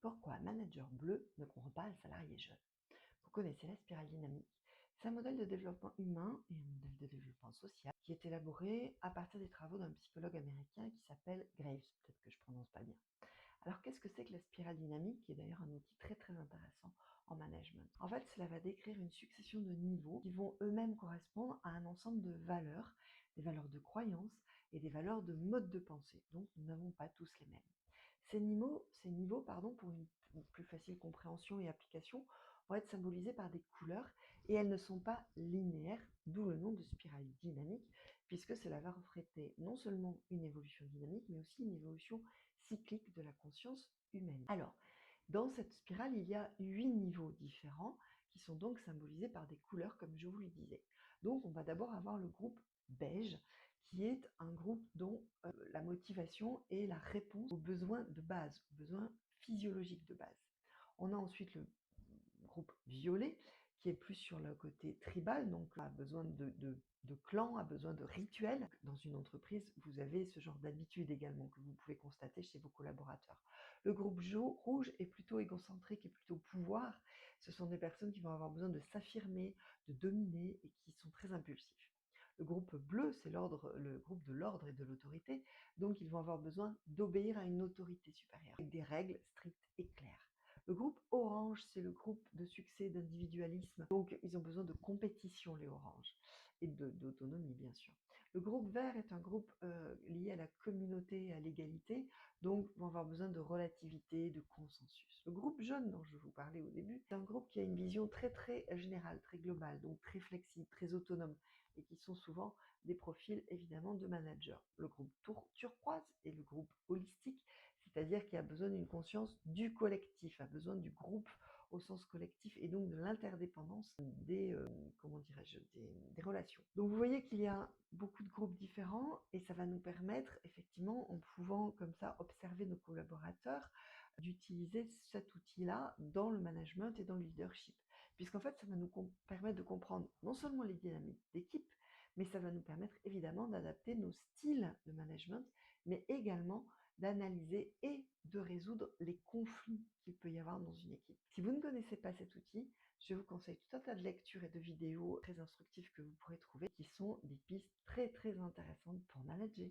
Pourquoi un manager bleu ne comprend pas un salarié jeune? Vous connaissez la spirale dynamique. C'est un modèle de développement humain et un modèle de développement social qui est élaboré à partir des travaux d'un psychologue américain qui s'appelle Graves, peut-être que je prononce pas bien. Alors qu'est-ce que c'est que la spirale dynamique, qui est d'ailleurs un outil très très intéressant en management? En fait, cela va décrire une succession de niveaux qui vont eux-mêmes correspondre à un ensemble de valeurs, des valeurs de croyances et des valeurs de mode de pensée. Donc nous n'avons pas tous les mêmes. Ces niveaux, pour une plus facile compréhension et application, vont être symbolisés par des couleurs et elles ne sont pas linéaires, d'où le nom de spirale dynamique, puisque cela va refléter non seulement une évolution dynamique, mais aussi une évolution cyclique de la conscience humaine. Alors, dans cette spirale, il y a 8 niveaux différents qui sont donc symbolisés par des couleurs, comme je vous le disais. Donc, on va d'abord avoir le groupe beige, qui est un groupe dont la motivation est la réponse aux besoins de base, aux besoins physiologiques de base. On a ensuite le groupe violet, qui est plus sur le côté tribal, donc a besoin de clans, a besoin de rituels. Dans une entreprise, vous avez ce genre d'habitude également que vous pouvez constater chez vos collaborateurs. Le groupe rouge est plutôt égocentrique et plutôt pouvoir. Ce sont des personnes qui vont avoir besoin de s'affirmer, de dominer et qui sont très impulsifs. Le groupe bleu, c'est le groupe de l'ordre et de l'autorité, donc ils vont avoir besoin d'obéir à une autorité supérieure, avec des règles strictes et claires. Le groupe orange, c'est le groupe de succès, d'individualisme, donc ils ont besoin de compétition, les oranges, et d'autonomie, bien sûr. Le groupe vert est un groupe lié à la communauté et à l'égalité, donc vont avoir besoin de relativité, de consensus. Le groupe jaune, dont je vous parlais au début, c'est un groupe qui a une vision très très générale, très globale, donc très flexible, très autonome, et qui sont souvent des profils évidemment de managers. Le groupe turquoise est le groupe holistique, c'est-à-dire qui a besoin d'une conscience du collectif, a besoin du groupe au sens collectif et donc de l'interdépendance des relations. Donc vous voyez qu'il y a beaucoup de groupes différents et ça va nous permettre effectivement, en pouvant comme ça observer nos collaborateurs, d'utiliser cet outil-là dans le management et dans le leadership. Puisqu'en fait, ça va nous permettre de comprendre non seulement les dynamiques d'équipe, mais ça va nous permettre évidemment d'adapter nos styles de management, mais également d'analyser et de résoudre les conflits qu'il peut y avoir dans une équipe. Si vous ne connaissez pas cet outil, je vous conseille tout un tas de lectures et de vidéos très instructives que vous pourrez trouver qui sont des pistes très très intéressantes pour manager.